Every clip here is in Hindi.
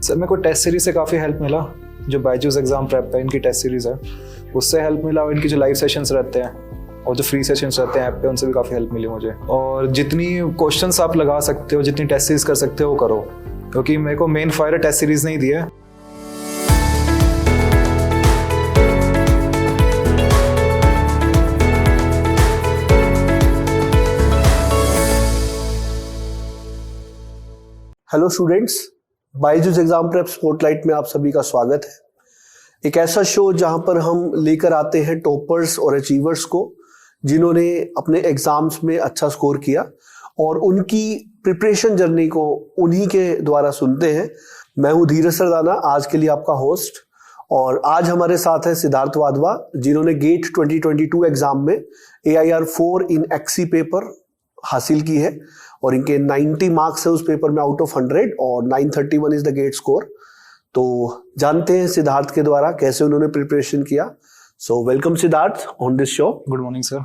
सर मेरे को टेस्ट सीरीज से काफ़ी हेल्प मिला। जो बायजूस एग्जाम प्रेप है इनकी टेस्ट सीरीज है, उससे हेल्प मिला। और इनकी जो लाइव सेशंस रहते हैं और जो फ्री सेशंस रहते हैं ऐप पे, उनसे भी काफ़ी हेल्प मिली मुझे। और जितनी क्वेश्चंस आप लगा सकते हो, जितनी टेस्ट सीरीज कर सकते हो वो करो, क्योंकि मेरे को मेन फायर टेस्ट सीरीज नहीं दी है। Hello students, Byju's exam prep spotlight में आप सभी का स्वागत है। एक ऐसा शो जहां पर हम लेकर आते हैं टॉपर्स और अचीवर्स को, जिन्होंने अपने एग्जाम्स में अच्छा स्कोर किया, और उनकी प्रिपरेशन जर्नी को उन्हीं के द्वारा सुनते हैं। मैं हूं धीरज सरदाना, आज के लिए आपका होस्ट। और आज हमारे साथ है सिद्धार्थ वाधवा, जिन्होंने गेट 2022 एग्जाम में AIR 4 इन एक्सी पेपर हासिल की है, और इनके 90 मार्क्स है उस पेपर में आउट ऑफ 100, और 931 इज द गेट स्कोर। तो जानते हैं सिद्धार्थ के द्वारा कैसे उन्होंने प्रिपरेशन किया। So welcome Siddharth on this show. Good morning sir.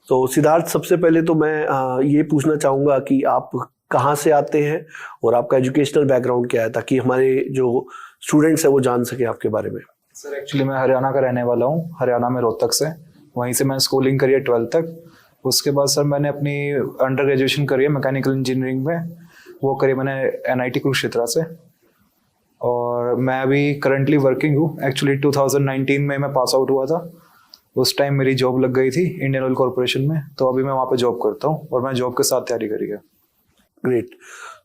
तो सिद्धार्थ, सबसे पहले तो मैं ये पूछना चाहूँगा कि आप कहाँ से आते हैं और आपका एजुकेशनल बैकग्राउंड क्या है, ताकि हमारे जो स्टूडेंट्स हैं वो जान सके आपके बारे में। सर एक्चुअली मैं हरियाणा का रहने वाला हूँ, हरियाणा में रोहतक से। वहीं से मैंने स्कूलिंग करी है 12th तक। उसके बाद सर मैंने अपनी अंडर ग्रेजुएशन करी है मैकेनिकल इंजीनियरिंग में, वो करी मैंने NIT कुरुक्षेत्र से। और मैं अभी करंटली वर्किंग हूँ। एक्चुअली 2019 में मैं पास आउट हुआ था, उस टाइम मेरी जॉब लग गई थी इंडियन ऑयल कॉर्पोरेशन में, तो अभी मैं वहाँ पे जॉब करता हूँ और मैं जॉब के साथ तैयारी करी है। ग्रेट।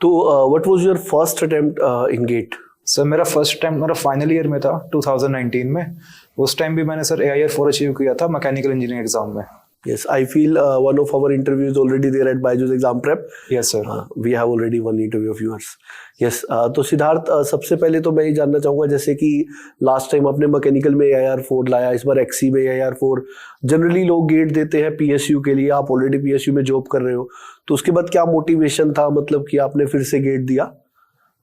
तो what was your first attempt in GATE? Sir मेरा फर्स्ट अटेम्प्ट मेरा फाइनल ईयर में था 2019 में। उस टाइम भी मैंने सर AIR 4 अचीव किया था मैकेनिकल इंजीनियरिंग एग्जाम में। Yes, I feel one of our interviews already there at Byju's Exam Prep. Yes sir. We have already one interview of yours. Yes, तो सिद्धार्थ, सबसे पहले तो मैं ये जानना चाहूँगा, जैसे कि लास्ट टाइम आपने मैकेनिकल में AIR 4 लाया, इस बार XC में AIR 4। जनरली लोग गेट देते हैं PSU के लिए, आप ऑलरेडी PSU में जॉब कर रहे हो, तो उसके बाद क्या मोटिवेशन था, मतलब कि आपने फिर से गेट दिया?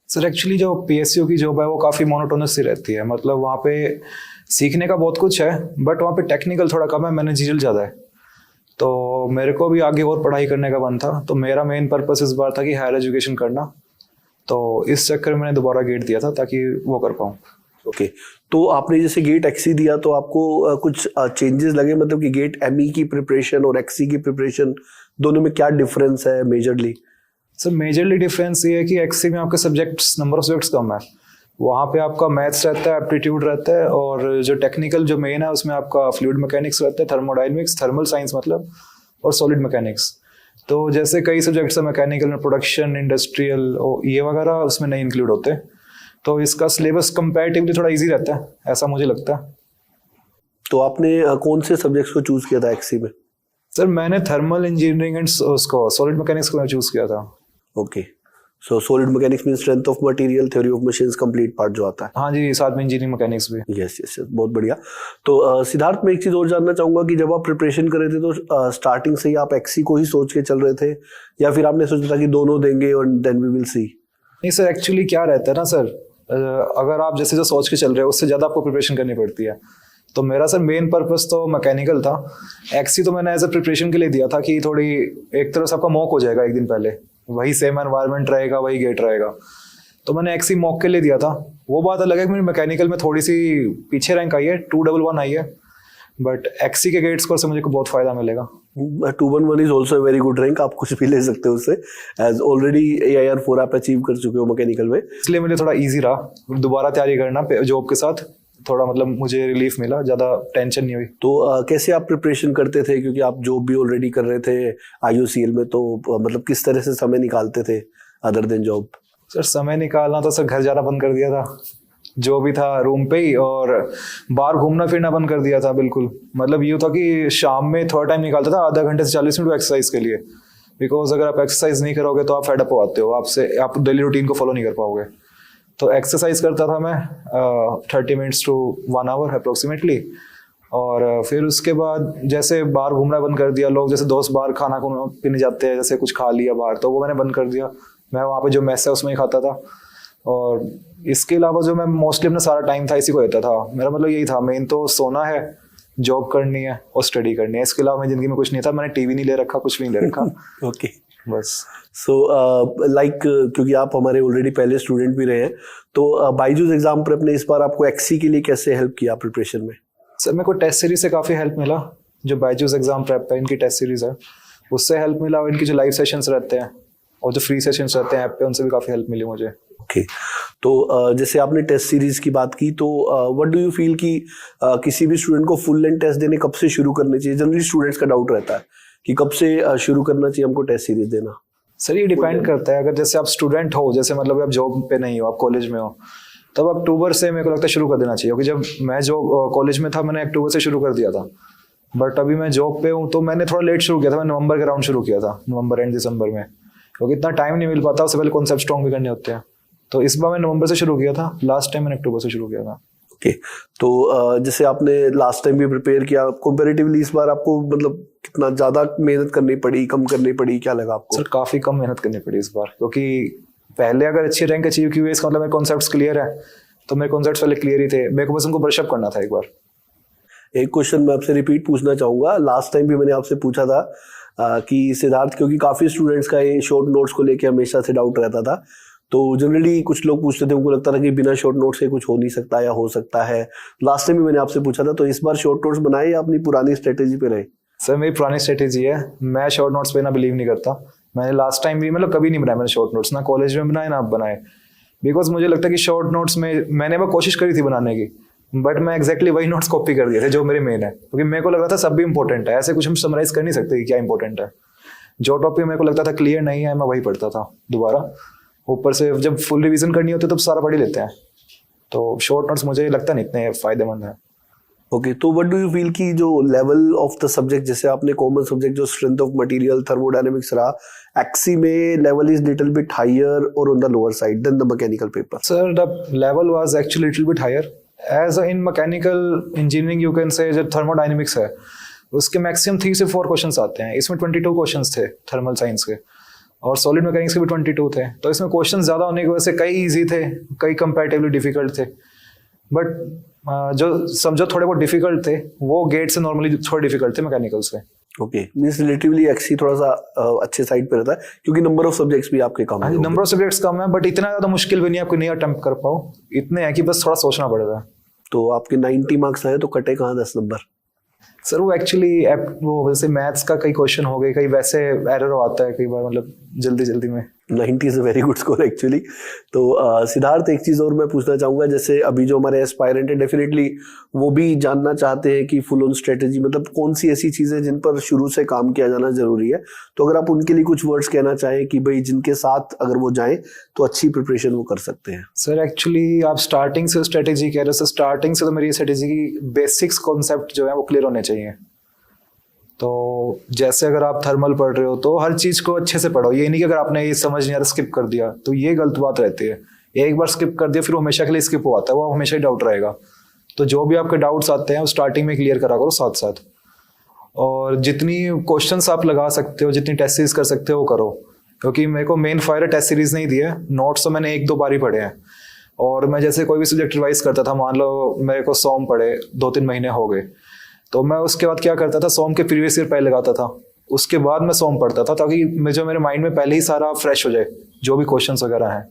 सर एक्चुअली जो PSU की जॉब है वो काफ़ी मोनोटोनस सी रहती है। मतलब वहाँ पे सीखने का बहुत कुछ है, बट वहाँ पे टेक्निकल थोड़ा कम है, मैनेजरियल ज़्यादा है। तो मेरे को भी आगे और पढ़ाई करने का मन था, तो मेरा मेन पर्पस इस बार था कि हायर एजुकेशन करना। तो इस चक्कर में मैंने दोबारा गेट दिया था ताकि वो कर पाऊँ। ओके। तो आपने जैसे गेट XC दिया, तो आपको कुछ चेंजेस लगे, मतलब कि गेट ME की प्रिपरेशन और XC की प्रिपरेशन दोनों में क्या डिफरेंस है मेजरली? सर मेजरली डिफरेंस ये है कि XC में आपके सब्जेक्ट्स, नंबर ऑफ सब्जेक्ट्स कम है। वहाँ पे आपका मैथ्स रहता है, एप्टीट्यूड रहता है, और जो टेक्निकल जो मेन है उसमें आपका फ्लूइड मैकेनिक्स रहता है, थर्मोडायनेमिक्स, थर्मल साइंस मतलब, और सॉलिड मैकेनिक्स। तो जैसे कई सब्जेक्ट्स है मैकेनिकल में, प्रोडक्शन, इंडस्ट्रियल, ये वगैरह उसमें नहीं इंक्लूड होते। तो इसका सिलेबस कंपैरेटिवली थोड़ा इजी रहता है, ऐसा मुझे लगता है। तो आपने कौन से सब्जेक्ट्स को चूज किया था XC में? सर मैंने थर्मल इंजीनियरिंग एंड उसको सॉलिड मैकेनिक्स को चूज किया था। Okay. So solid mechanics means strength of material, theory of machines, complete part जो आता है। हाँ जी, साथ में इंजीनियरिंग मैकेनिक्स भी। यस यस, बहुत बढ़िया। तो सिद्धार्थ, मैं एक चीज़ और जानना चाहूँगा कि जब आप प्रिपरेशन कर रहे थे तो स्टार्टिंग से ही आप XC को ही सोच के चल रहे थे, या फिर आपने सोचा था कि दोनों देंगे और देन वी विल सी? नहीं सर, एक्चुअली क्या रहता है ना सर, अगर आप जैसे जो सोच के चल रहे हो उससे ज़्यादा आपको प्रिपरेशन करनी पड़ती है। तो मेरा सर मेन पर्पस तो मैकेनिकल था। XC तो मैंने एज ए प्रिपरेशन के लिए दिया था कि थोड़ी एक तरह से आपका मॉक हो जाएगा, एक दिन पहले वही सेम एनवायरनमेंट रहेगा, वही गेट रहेगा। तो मैंने XC मॉक के लिए दिया था। वो बात अलग है कि मेरी मैकेनिकल में थोड़ी सी पीछे रैंक आई है, 211 आई है, बट XC के गेट स्कोर से मुझे बहुत फायदा मिलेगा। 211 is also very good rank, आप कुछ भी ले सकते हो उससे, एज ऑलरेडी AIR 4 आप अचीव कर चुके हो मैकेनिकल में। इसलिए मुझे थोड़ा ईजी रहा दोबारा तैयारी करना जॉब के साथ, थोड़ा मतलब मुझे रिलीफ मिला, ज़्यादा टेंशन नहीं हुई। तो कैसे आप प्रिपरेशन करते थे, क्योंकि आप जॉब भी ऑलरेडी कर रहे थे IOCL में, तो मतलब किस तरह से समय निकालते थे अदर देन जॉब? सर समय निकालना तो सर घर जाना बंद कर दिया था, जो भी था रूम पे ही, और बाहर घूमना फिरना बंद कर दिया था बिल्कुल। मतलब यूँ था कि शाम में थोड़ा टाइम निकालता था, आधा घंटे से 40 मिनट एक्सरसाइज के लिए, बिकॉज अगर आप एक्सरसाइज नहीं करोगे तो आप फेड अप हो आते हो, आप डेली रूटीन को फॉलो नहीं कर पाओगे। तो एक्सरसाइज करता था मैं 30 मिनट्स टू 1 आवर अप्रोक्सीमेटली। और फिर उसके बाद जैसे बाहर घूमना बंद कर दिया, लोग जैसे दोस्त बाहर खाना पीने जाते हैं, जैसे कुछ खा लिया बाहर, तो वो मैंने बंद कर दिया। मैं वहाँ पे जो मेस है उसमें ही खाता था। और इसके अलावा जो मैं मोस्टली अपना सारा टाइम था इसी को देता था। मेरा मतलब यही था, मेन तो सोना है, जॉब करनी है और स्टडी करनी है। इसके अलावा मेरी जिंदगी में कुछ नहीं था। मैंने टीवी नहीं ले रखा, कुछ भी नहीं ले रखा। ओके। बस। सो लाइक क्योंकि आप हमारे ऑलरेडी पहले स्टूडेंट भी रहे हैं, तो बायजूस एग्जाम प्रेप ने इस बार आपको एक्सी के लिए कैसे हेल्प किया प्रिपरेशन में? सर मेरे को टेस्ट सीरीज से काफ़ी हेल्प मिला। जो बायजूस एग्जाम प्रेप है, इनकी टेस्ट सीरीज है, उससे हेल्प मिला। और इनकी जो लाइव सेशंस रहते हैं और जो फ्री सेशंस रहते हैं ऐप पे, उनसे भी काफ़ी हेल्प मिली मुझे। ओके, तो जैसे आपने टेस्ट सीरीज की बात की, तो व्हाट डू यू फील कि किसी भी स्टूडेंट को फुल लेंथ टेस्ट देने कब से शुरू करने चाहिए? जनरली स्टूडेंट्स का डाउट रहता है कि कब से शुरू करना चाहिए हमको टेस्ट सीरीज देना। सर ये डिपेंड करता है। अगर जैसे आप स्टूडेंट हो, जैसे मतलब आप जॉब पे नहीं हो, आप कॉलेज में हो, तब अक्टूबर से मेरे को लगता है शुरू कर देना चाहिए। क्योंकि जब मैं जो कॉलेज में था, मैंने अक्टूबर से शुरू कर दिया था। बट अभी मैं जॉब पे हूँ तो मैंने थोड़ा लेट शुरू किया था। मैं नवंबर के राउंड शुरू किया था, नवंबर एंड दिसंबर में, क्योंकि इतना टाइम नहीं मिल पाता। उससे पहले कॉन्सेप्ट स्ट्रॉन्ग भी करने होते हैं। तो इस बार मैं नवंबर से शुरू किया था, लास्ट टाइम मैंने अक्टूबर से शुरू किया था। ओके, तो जैसे आपने लास्ट टाइम भी प्रिपेयर किया, कंपैरेटिवली इस बार आपको मतलब कितना ज्यादा मेहनत करनी पड़ी, कम करनी पड़ी, क्या लगा आपको? सर काफ़ी कम मेहनत करनी पड़ी इस बार। क्योंकि पहले अगर अच्छी रैंक अचीव की हुई, इसका मतलब मेरे कॉन्सेप्ट्स क्लियर है, तो मेरे कॉन्सेप्ट्स पहले क्लियर ही थे। मेरे को बस उनको ब्रशअप करना था एक बार। एक क्वेश्चन मैं आपसे रिपीट पूछना चाहूंगा। लास्ट टाइम भी मैंने आपसे पूछा था कि सिद्धार्थ, क्योंकि काफी स्टूडेंट्स का ये शॉर्ट नोट्स को लेके हमेशा से डाउट रहता था, तो जनरली कुछ लोग पूछते थे, उनको लगता था कि बिना शॉर्ट नोट से कुछ हो नहीं सकता या हो सकता है। लास्ट टाइम भी मैंने आपसे पूछा था, तो इस बार शॉर्ट नोट्स बनाए या अपनी पुरानी स्ट्रेटेजी पे रहे? सर मेरी पुरानी स्ट्रेटेजी है। मैं शॉर्ट नोट्स पे ना बिलीव नहीं करता। मैंने लास्ट टाइम भी मतलब कभी नहीं बनाया मैंने शॉर्ट नोट्स, ना कॉलेज में बनाए ना अब बनाए। बिकॉज मुझे लगता है कि शॉर्ट नोट्स में मैंने वो कोशिश करी थी बनाने की, बट मैं एक्जैक्टली वही नोट्स कॉपी कर दिए थे जो मेरे मेन है। क्योंकि मेरे को लग रहा था सब भी इंपॉर्टेंट है, ऐसे कुछ हम समराइज कर नहीं सकते कि क्या इंपॉर्टेंट है। जो टॉपिक मेरे को लगता था क्लियर नहीं है, मैं वही पढ़ता था दोबारा। ऊपर से जब फुल रिवीजन करनी होती है तब सारा पढ़ ही लेते हैं। तो शॉर्ट नोट्स मुझे लगता नहीं इतने फायदेमंद है। ओके, तो व्हाट डू यू फील कि जो लेवल ऑफ द सब्जेक्ट, जैसे आपने कॉमन सब्जेक्ट जो स्ट्रेंथ ऑफ मटेरियल, थर्मोडायनेमिक्स रहा, एक्सी में level is little bit higher और on the lower side then the mechanical paper? Sir the level was actually little bit higher as in mechanical engineering. You can say जो थर्मोडायनेमिक्स है उसके मैक्सिमम 3 से 4 क्वेश्चंस आते हैं। इसमें 22 क्वेश्चंस थे थर्मल साइंस के, और सॉलिड मैकेनिक्स के भी 22 थे। तो इसमें क्वेश्चन ज़्यादा होने की वजह से कई इजी थे, कई कंपैरेटिवली डिफिकल्ट थे। बट जो समझो थोड़े बहुत डिफिकल्ट थे, वो गेट से नॉर्मली थोड़े डिफिकल्ट थे मैकेनिकल से। ओके, मींस रिलेटिवली एक्सी थोड़ा सा अच्छे साइड पे रहता है, क्योंकि नंबर ऑफ सब्जेक्ट्स भी आपके कम है। नंबर ऑफ सब्जेक्ट्स कम है, बट इतना ज़्यादा मुश्किल भी नहीं है आपको नहीं अटेम्प्ट कर पाओ। इतने हैं कि बस थोड़ा सोचना पड़ेगा। तो आपके 90 मार्क्स आए तो कटे कहाँ 10 नंबर? सर वो एक्चुअली वो वैसे मैथ्स का कई क्वेश्चन हो गए, कई वैसे एरर आता है कई बार, मतलब जल्दी जल्दी में। 90 is a very good score actually. तो सिद्धार्थ, एक चीज और मैं पूछना चाहूंगा, जैसे अभी जो हमारे एस्पायरेंट है, डेफिनेटली वो भी जानना चाहते हैं कि फुल ऑन स्ट्रेटेजी मतलब कौन सी ऐसी चीजें जिन पर शुरू से काम किया जाना जरूरी है। तो अगर आप उनके लिए कुछ वर्ड्स कहना चाहें कि भाई जिनके साथ अगर वो जाएं तो अच्छी प्रिपरेशन वो कर सकते हैं। सर एक्चुअली आप स्टार्टिंग से स्ट्रेटेजी कह रहे हो, स्टार्टिंग से तो मेरी स्ट्रेटेजी की बेसिक्स कॉन्सेप्ट जो है वो क्लियर होने चाहिए। तो जैसे अगर आप थर्मल पढ़ रहे हो तो हर चीज़ को अच्छे से पढ़ो। ये नहीं कि अगर आपने ये समझ नहीं आ रहा स्किप कर दिया, तो ये गलत बात रहती है। एक बार स्किप कर दिया फिर वो हमेशा के लिए स्किप हो आता है, वो हमेशा ही डाउट रहेगा। तो जो भी आपके डाउट्स आते हैं वो स्टार्टिंग में क्लियर करा करो साथ साथ। और जितनी क्वेश्चंस आप लगा सकते हो, जितनी टेस्ट सीरीज कर सकते हो वो करो। क्योंकि मेरे को मेन फायर टेस्ट सीरीज नहीं दी है, नोट्स तो मैंने 1-2 बार ही पढ़े हैं। और मैं जैसे कोई भी सब्जेक्ट रिवाइज करता था, मान लो मेरे को सॉम पढ़े 2-3 महीने हो गए, तो मैं उसके बाद क्या करता था, सॉम के प्रीवियस ईयर पहले लगाता था, उसके बाद मैं सॉम पढ़ता था, ताकि जो मेरे माइंड में पहले ही सारा फ्रेश हो जाए जो भी क्वेश्चंस वगैरह हैं,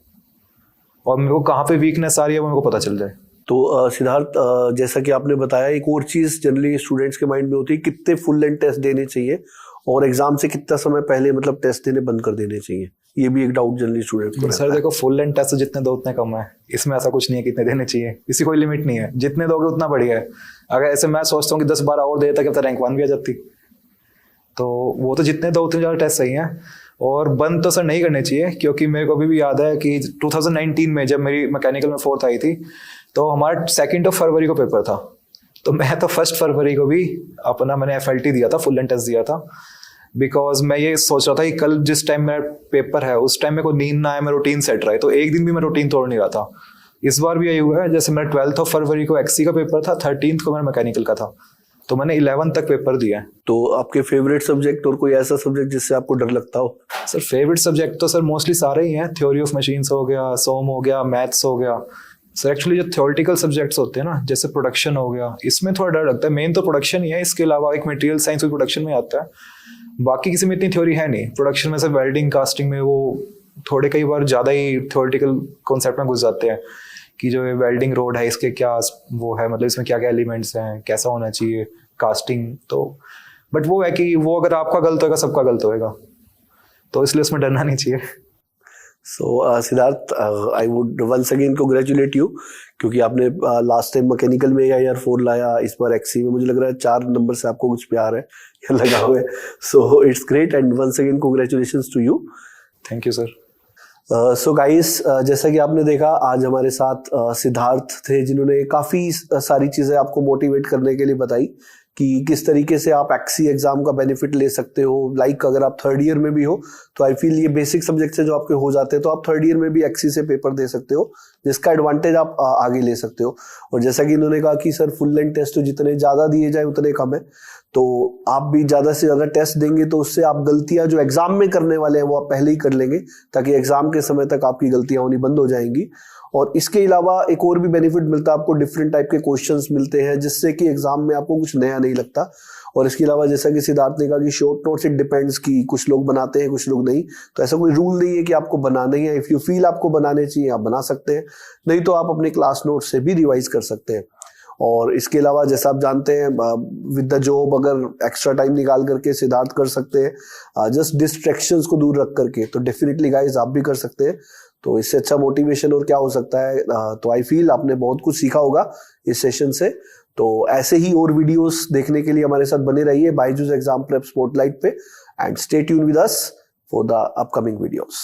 और मेरे को कहाँ पे वीकनेस आ रही है वो मेरे को पता चल जाए। तो सिद्धार्थ, जैसा कि आपने बताया, एक और चीज जनरली स्टूडेंट्स के माइंड में होती है, कितने फुल लेंथ टेस्ट देने चाहिए और एग्जाम से कितना समय पहले मतलब टेस्ट देने बंद कर देने चाहिए, ये भी एक डाउट जनरली स्टूडेंट्स को रहता है। सर देखो, फुल लेंथ टेस्ट जितने दो उतने कम है, इसमें ऐसा कुछ नहीं है कितने देने चाहिए, इसी कोई लिमिट नहीं है, जितने दोगे उतना बढ़िया है। अगर ऐसे मैं सोचता हूँ कि 10-12 और दे देता रैंक 1 भी आ जाती, तो वो तो जितने दो उतने ज़्यादा टेस्ट सही हैं। और बंद तो सर नहीं करने चाहिए, क्योंकि मेरे को अभी भी याद है कि 2019 में जब मेरी मैकेनिकल में 4th आई थी, तो हमारा 2 फरवरी को पेपर था, तो मैं तो 1 फरवरी को भी अपना मैंने FLT दिया था, फुल लेंथ टेस्ट दिया था। बिकॉज मैं ये सोच रहा था कि कल जिस टाइम मेरा पेपर है उस टाइम मेरे को नींद ना आए, मैं रूटीन सेट रहा है, तो एक दिन भी मैं रूटीन तोड़ नहीं रहा था। इस बार भी यही हुआ है, जैसे मेरा 12 फरवरी को एक्सी का पेपर था, 13 को मेरा मैकेनिकल का था, तो मैंने 11 तक पेपर दिया है। तो आपके फेवरेट सब्जेक्ट और कोई ऐसा सब्जेक्ट जिससे आपको डर लगता हो? सर फेवरेट सब्जेक्ट तो सर मोस्टली सारे ही हैं, थ्योरी ऑफ मशीन्स हो गया, सोम हो गया, मैथ्स हो गया। सर एक्चुअली जो थ्योरेटिकल सब्जेक्ट्स होते हैं ना, जैसे प्रोडक्शन हो गया, इसमें थोड़ा डर लगता है। मेन तो प्रोडक्शन ही है, इसके अलावा एक मटेरियल साइंस भी प्रोडक्शन में आता है, बाकी किसी में इतनी थ्योरी है नहीं। प्रोडक्शन में से वेल्डिंग कास्टिंग में वो थोड़े कई बार ज़्यादा ही थ्योरेटिकल कॉन्सेप्ट में घुस जाते हैं कि जो ये वेल्डिंग रोड है इसके क्या वो है, मतलब इसमें क्या क्या एलिमेंट्स हैं, कैसा होना चाहिए कास्टिंग। तो बट वो है कि वो अगर आपका गलत होगा सबका गलत होएगा, तो इसलिए उसमें डरना नहीं चाहिए। So Siddharth, I would once again congratulate you, क्योंकि आपने लास्ट टाइम मैकेनिकल में AIR4 लाया, इस बार XC में मुझे लग रहा है 4 नंबर से आपको कुछ प्यार है या लगा हुआ है। So it's great and once again congratulations to you. Thank you sir. So guys, जैसा कि आपने देखा आज हमारे साथ सिद्धार्थ थे, जिन्होंने काफ़ी सारी चीज़ें आपको मोटिवेट करने के लिए बताई कि किस तरीके से आप XC एग्जाम का बेनिफिट ले सकते हो। लाइक अगर आप 3rd ईयर में भी हो तो आई फील ये बेसिक सब्जेक्ट से जो आपके हो जाते हैं, तो आप 3rd ईयर में भी XC से पेपर दे सकते हो, जिसका एडवांटेज आप आगे ले सकते हो। और जैसा कि इन्होंने कहा कि सर फुल लेंथ टेस्ट तो जितने ज़्यादा दिए जाए उतने कम है, तो आप भी ज़्यादा से ज़्यादा टेस्ट देंगे तो उससे आप गलतियां जो एग्जाम में करने वाले हैं वो आप पहले ही कर लेंगे, ताकि एग्जाम के समय तक आपकी गलतियां होनी बंद हो जाएंगी। और इसके अलावा एक और भी बेनिफिट मिलता है आपको, डिफरेंट टाइप के क्वेश्चंस मिलते हैं, जिससे कि एग्जाम में आपको कुछ नया नहीं लगता। और इसके अलावा जैसा कि सिद्धार्थ ने कहा कि शॉर्ट नोट्स इट डिपेंड्स कि कुछ लोग बनाते हैं कुछ लोग नहीं, तो ऐसा कोई रूल नहीं है कि आपको बनाना ही है। इफ़ यू फील आपको बनाने चाहिए आप बना सकते हैं, नहीं तो आप अपने क्लास नोट से भी रिवाइज कर सकते हैं। और इसके अलावा जैसा आप जानते हैं विद द जॉब अगर एक्स्ट्रा टाइम निकाल करके सिद्धार्थ कर सकते हैं जस्ट डिस्ट्रैक्शंस को दूर रख करके, तो डेफिनेटली गाइस आप भी कर सकते हैं। तो इससे अच्छा मोटिवेशन और क्या हो सकता है। तो आई फील आपने बहुत कुछ सीखा होगा इस सेशन से। तो ऐसे ही और वीडियोस देखने के लिए हमारे साथ बने रहिए बायजूस एग्जाम प्रेप स्पॉटलाइट पे, and stay tune with us for the upcoming videos.